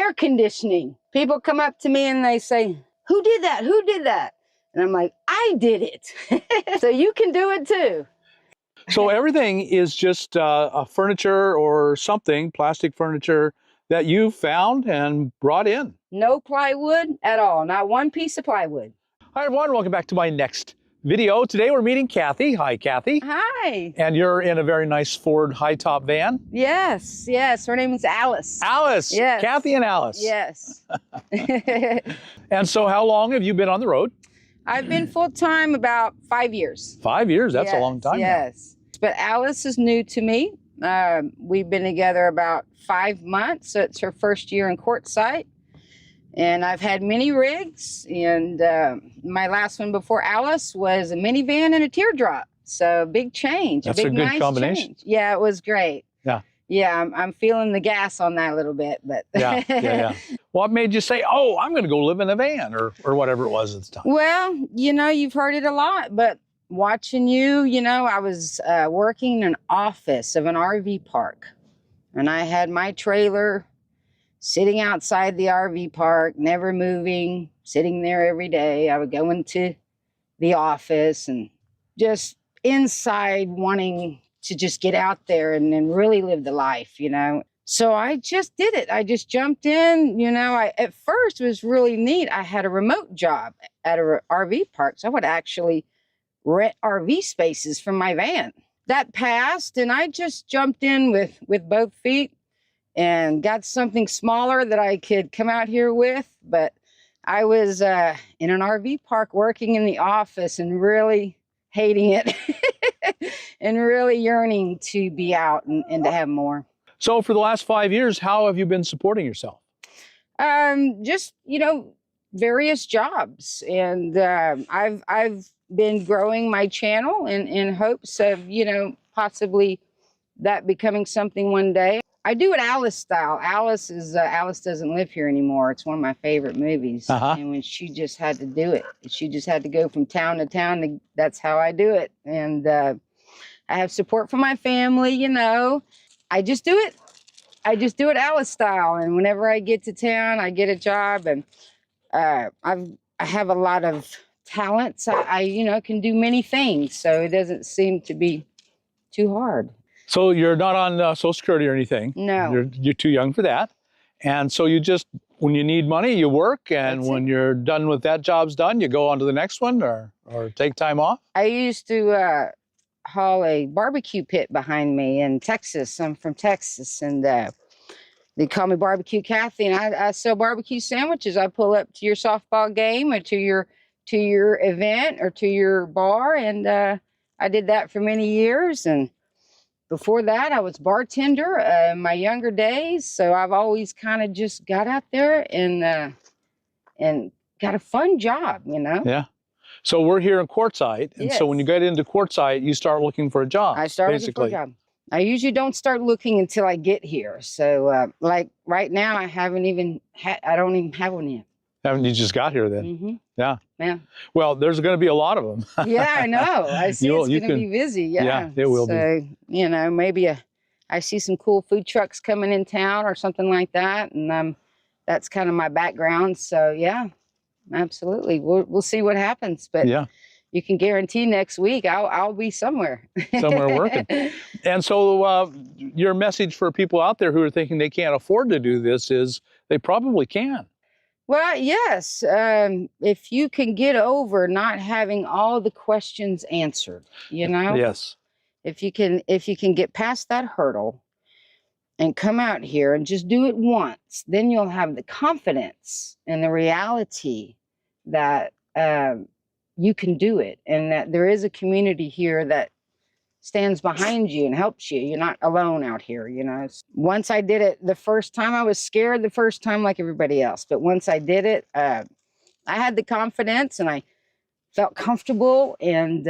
air conditioning. People come up to me and they say, who did that? Who did that? And I'm like, I did it. So you can do it too. So everything is just a furniture or something, plastic furniture, that you found and brought in. No plywood at all. Not one piece of plywood. Hi everyone, welcome back to my next video. Today we're meeting Kathy. Hi, Kathy. Hi. And you're in a very nice Ford high-top van. Yes, yes. Her name is Alice. Alice. Yes. Kathy and Alice. Yes. And so how long have you been on the road? I've been full-time about 5 years. 5 years, that's Yes, a long time yes. But Alice is new to me. We've been together about 5 months, so it's her first year in quartzsite. And I've had many rigs, and my last one before Alice was a minivan and a teardrop. So big change. That's a good nice combination. Change. Yeah, it was great. Yeah. Yeah, I'm feeling the gas on that a little bit, but Yeah. What made you say, oh, I'm going to go live in a van or whatever it was at the time? Well, you know, you've heard it a lot, but watching you, you know, I was working in an office of an RV park, and I had my trailer sitting outside the RV park, never moving, sitting there every day. I would go into the office and just inside wanting to just get out there and really live the life, you know. So I just did it. I just jumped in, you know. At first it was really neat. I had a remote job at a RV park, so I would actually rent RV spaces from my van. That passed, and I just jumped in with both feet and got something smaller that I could come out here with. But I was in an RV park working in the office and really hating it and really yearning to be out and to have more. So for the last 5 years, how have you been supporting yourself? Just, you know, various jobs. And I've been growing my channel in hopes of, you know, possibly that becoming something one day. I do it Alice style. Alice doesn't live here anymore. It's one of my favorite movies. And when she just had to do it, she just had to go from town to town. That's how I do it. And I have support from my family, you know. I just do it. I just do it Alice style. And whenever I get to town, I get a job. And I have a lot of talents. I you know, can do many things. So it doesn't seem to be too hard. So you're not on Social Security or anything. No. You're too young for that. And so you just, when you need money, you work. And when you're done with that job's done, you go on to the next one or take time off? I used to haul a barbecue pit behind me in Texas. I'm from Texas, and they call me Barbecue Kathy, and I sell barbecue sandwiches. I pull up to your softball game or to your event or to your bar, and I did that for many years. And before that, I was bartender in my younger days. So I've always kind of just got out there and got a fun job, you know? Yeah. So we're here in quartzsite. And so when you get into quartzsite, you start looking for a job. I start looking for a job. I usually don't start looking until I get here. So like right now, I don't even have one yet. Haven't you just got here then? Mm-hmm. Yeah. Yeah. Well, there's going to be a lot of them. Yeah, I know. I see it's going to be busy. Yeah, it will be. You know, maybe I see some cool food trucks coming in town or something like that. And that's kind of my background. So yeah, absolutely. We'll see what happens. But yeah, you can guarantee next week I'll be somewhere. Somewhere working. And so your message for people out there who are thinking they can't afford to do this is they probably can. Well, yes, if you can get over not having all the questions answered, you know? Yes. If you can get past that hurdle and come out here and just do it once, then you'll have the confidence and the reality that you can do it, and that there is a community here that stands behind you and helps you. You're not alone out here, you know. Once I did it the first time, I was scared the first time like everybody else. But once I did it, I had the confidence and I felt comfortable, and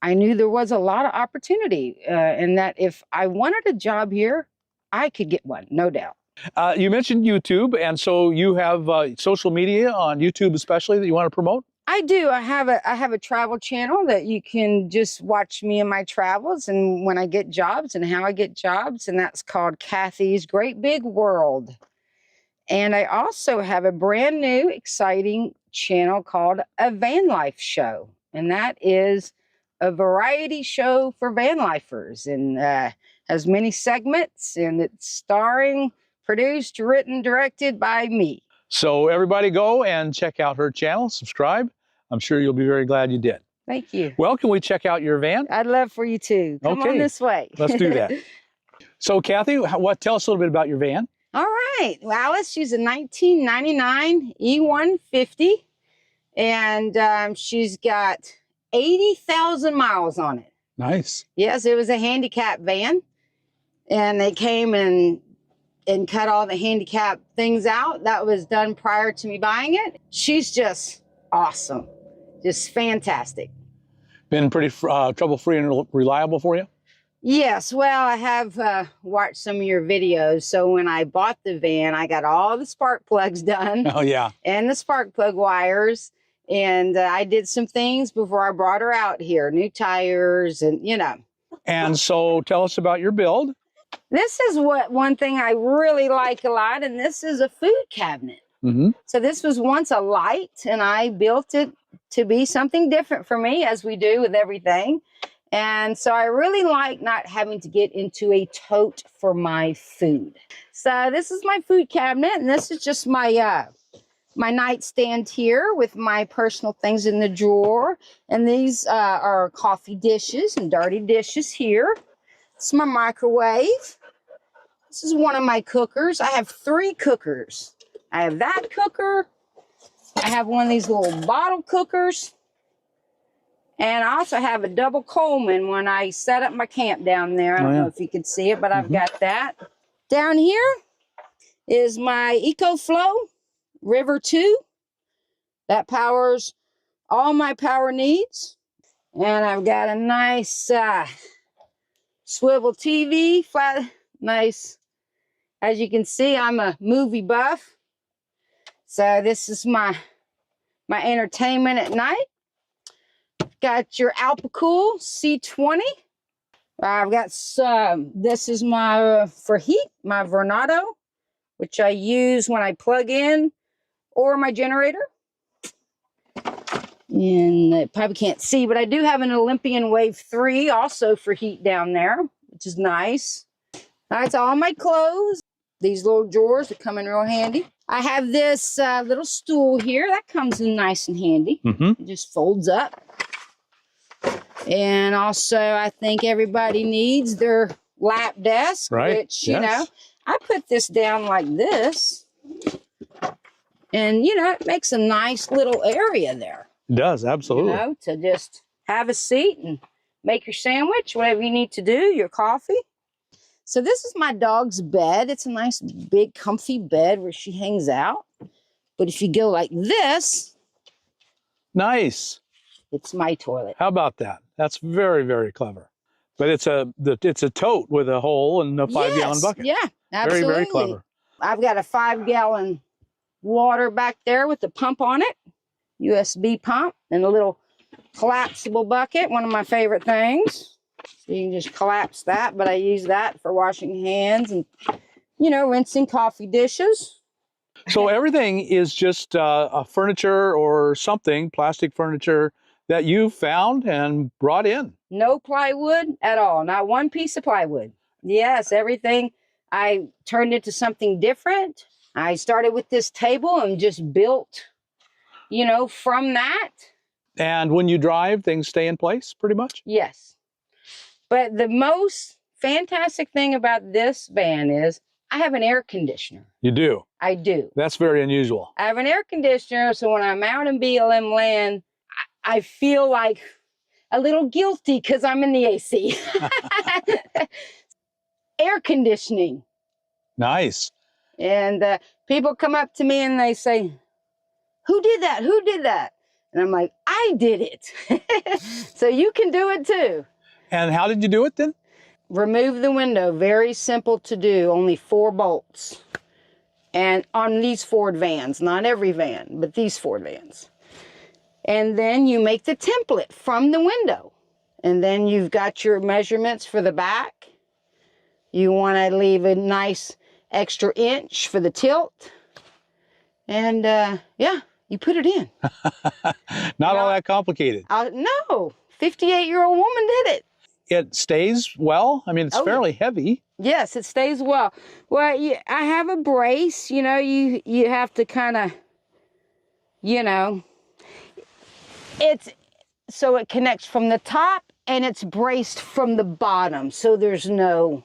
I knew there was a lot of opportunity and that if I wanted a job here, I could get one, no doubt. You mentioned YouTube, and so you have social media on YouTube especially that you want to promote? I do. I have a travel channel that you can just watch me and my travels and when I get jobs and how I get jobs, and that's called Kathy's Great Big World. And I also have a brand new, exciting channel called A Van Life Show. And that is a variety show for van lifers, and has many segments, and it's starring, produced, written, directed by me. So everybody go and check out her channel, subscribe. I'm sure you'll be very glad you did. Thank you. Well, can we check out your van? I'd love for you to. Come on this way. Let's do that. So Kathy, tell us a little bit about your van. All right. Well, Alice, she's a 1999 E150, and she's got 80,000 miles on it. Nice. Yes, it was a handicap van, and they came and cut all the handicap things out. That was done prior to me buying it. She's just awesome. Just fantastic. Been pretty trouble-free and reliable for you? Yes, well, I have watched some of your videos. So when I bought the van, I got all the spark plugs done. Oh, yeah. And the spark plug wires. And I did some things before I brought her out here. New tires and, you know. And so tell us about your build. This is one thing I really like a lot. And this is a food cabinet. Mm-hmm. So this was once a light, and I built it to be something different for me, as we do with everything. And so I really like not having to get into a tote for my food. So this is my food cabinet, and this is just my my nightstand here with my personal things in the drawer. And these are coffee dishes and dirty dishes here. This is my microwave. This is one of my cookers. I have 3 cookers. I have that cooker. I have one of these little bottle cookers. And I also have a double Coleman when I set up my camp down there. I don't know if you can see it, but I've got that. Down here is my EcoFlow River 2. That powers all my power needs. And I've got a nice swivel TV, nice. As you can see, I'm a movie buff. So this is my entertainment at night. Got your Alpicool C20. I've got some, this is my, for heat, my Vernado, which I use when I plug in, or my generator. And you probably can't see, but I do have an Olympian Wave 3 also for heat down there, which is nice. That's all my clothes. These little drawers that come in real handy. I have this little stool here. That comes in nice and handy. It just folds up. And also, I think everybody needs their lap desk, which, you know, I put this down like this. And, you know, it makes a nice little area there. It does, absolutely. You know, to just have a seat and make your sandwich, whatever you need to do, your coffee. So this is my dog's bed. It's a nice, big, comfy bed where she hangs out. But if you go like this... Nice. It's my toilet. How about that? That's very, very clever. But it's a tote with a hole and a 5-gallon bucket. Yeah, absolutely. Very, very clever. I've got a 5-gallon water back there with the pump on it. USB pump and a little collapsible bucket. One of my favorite things. So you can just collapse that, but I use that for washing hands and, you know, rinsing coffee dishes. So everything is just a furniture or something, plastic furniture, that you found and brought in. No plywood at all. Not one piece of plywood. Yes, everything I turned into something different. I started with this table and just built, you know, from that. And when you drive, things stay in place pretty much? Yes. But the most fantastic thing about this van is I have an air conditioner. You do? I do. That's very unusual. I have an air conditioner, so when I'm out in BLM land, I feel like a little guilty because I'm in the AC. Air conditioning. Nice. And people come up to me and they say, who did that? Who did that? And I'm like, I did it. So you can do it too. And how did you do it then? Remove the window. Very simple to do. Only 4 bolts. And on these Ford vans, not every van, but these Ford vans. And then you make the template from the window. And then you've got your measurements for the back. You want to leave a nice extra inch for the tilt. And yeah, you put it in. Not all that complicated. No, 58-year-old woman did it. It stays well. I mean, it's fairly heavy. Yes, it stays well. Well, I have a brace. You know, you have to kind of, you know, it's so it connects from the top and it's braced from the bottom, so there's no,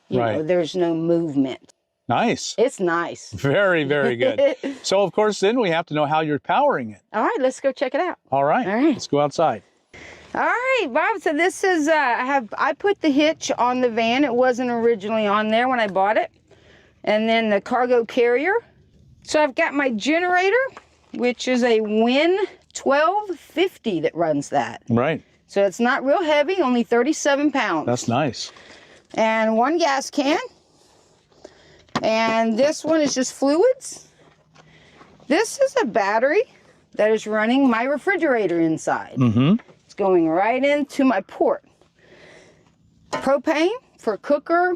you know, there's no movement. Nice. It's nice. Very, very good. So, of course, then we have to know how you're powering it. All right, let's go check it out. All right. Let's go outside. All right, Bob, so this is, I put the hitch on the van. It wasn't originally on there when I bought it. And then the cargo carrier. So I've got my generator, which is a Wen 1250 that runs that. Right. So it's not real heavy, only 37 pounds. That's nice. And one gas can. And this one is just fluids. This is a battery that is running my refrigerator inside. Mm-hmm. It's going right into my port. Propane for cooker,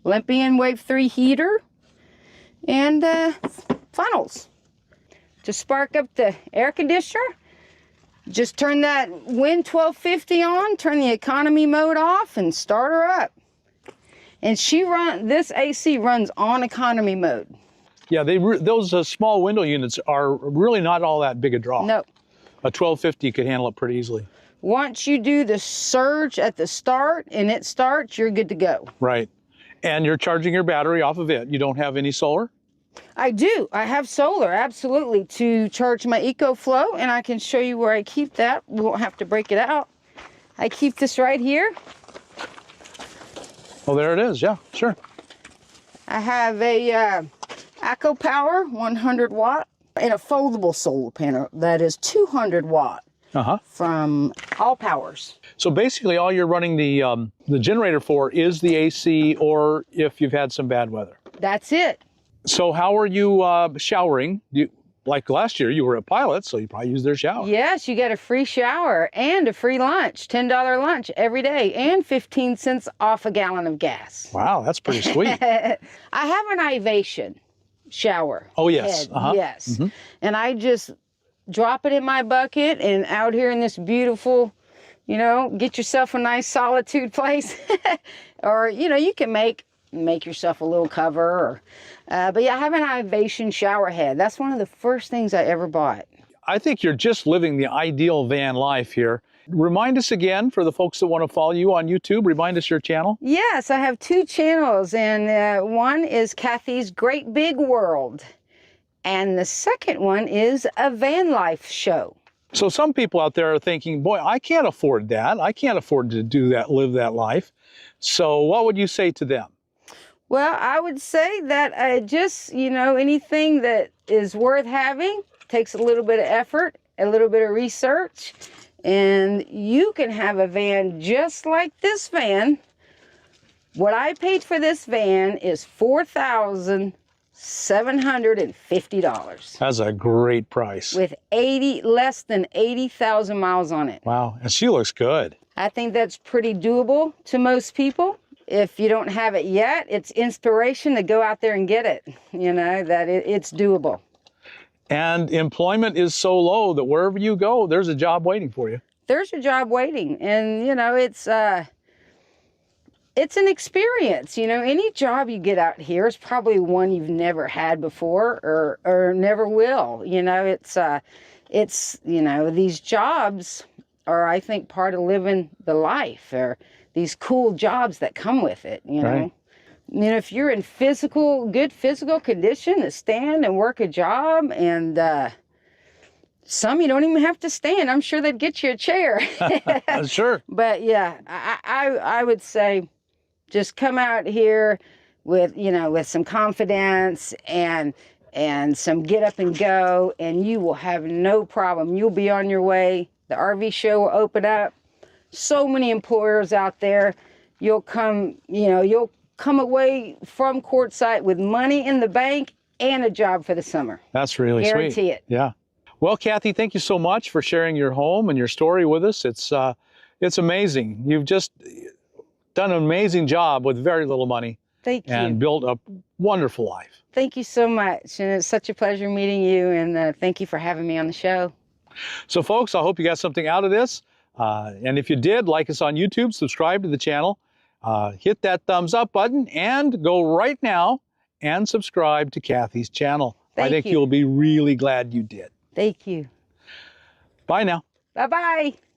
Olympian Wave 3 heater, and funnels. To spark up the air conditioner, just turn that Wen 1250 on, turn the economy mode off, and start her up. And this AC runs on economy mode. Yeah, those small window units are really not all that big a draw. No. A 1250 could handle it pretty easily. Once you do the surge at the start and it starts, you're good to go. Right. And you're charging your battery off of it. You don't have any solar? I do. I have solar, absolutely, to charge my EcoFlow, and I can show you where I keep that. We won't have to break it out. I keep this right here. Oh, there it is. Yeah, sure. I have a Acopower 100 watt and a foldable solar panel that is 200 watt from AllPowers. So basically all you're running the generator for is the AC, or if you've had some bad weather. That's it. So how are you showering? Like last year, you were a pilot, so you probably used their shower. Yes, you get a free shower and a free lunch, $10 lunch every day, and 15 cents off a gallon of gas. Wow, that's pretty sweet. I have an Ivation shower. Oh, yes. Yes. Mm-hmm. And I just drop it in my bucket, and out here in this beautiful, you know, get yourself a nice solitude place. Or, you know, you can make yourself a little cover. Or, but yeah, I have an Ivation shower head. That's one of the first things I ever bought. I think you're just living the ideal van life here. Remind us again, for the folks that want to follow you on YouTube, remind us your channel. Yes, I have 2 channels, and one is Kathy's Great Big World, and the second one is a van life show. So some people out there are thinking, boy, I can't afford that. I can't afford to do that, live that life. So what would you say to them? Well, I would say that just, you know, anything that is worth having takes a little bit of effort, a little bit of research, and you can have a van just like this van. What I paid for this van is $4,750. That's a great price. With less than 80,000 miles on it. Wow, and she looks good. I think that's pretty doable to most people. If you don't have it yet, it's inspiration to go out there and get it. You know, that it's doable. And employment is so low that wherever you go, there's a job waiting for you. There's a job waiting. And, you know, it's an experience. You know, any job you get out here is probably one you've never had before or never will. You know, it's, you know, these jobs are, I think, part of living the life, or these cool jobs that come with it, you know. Right. You know, if you're in good physical condition to stand and work a job, and some you don't even have to stand. I'm sure they'd get you a chair. Sure. But yeah, I would say just come out here with, you know, with some confidence and some get up and go, and you will have no problem. You'll be on your way. The RV show will open up. So many employers out there. You'll come away from Quartzsite with money in the bank and a job for the summer. That's really sweet. Guarantee it. Yeah. Well, Kathy, thank you so much for sharing your home and your story with us. It's amazing. You've just done an amazing job with very little money. Thank you. And built a wonderful life. Thank you so much. And it's such a pleasure meeting you. And thank you for having me on the show. So folks, I hope you got something out of this. And if you did, like us on YouTube, subscribe to the channel, hit that thumbs up button, and go right now and subscribe to Kathy's channel. I think you'll be really glad you did. Thank you. Bye now. Bye-bye.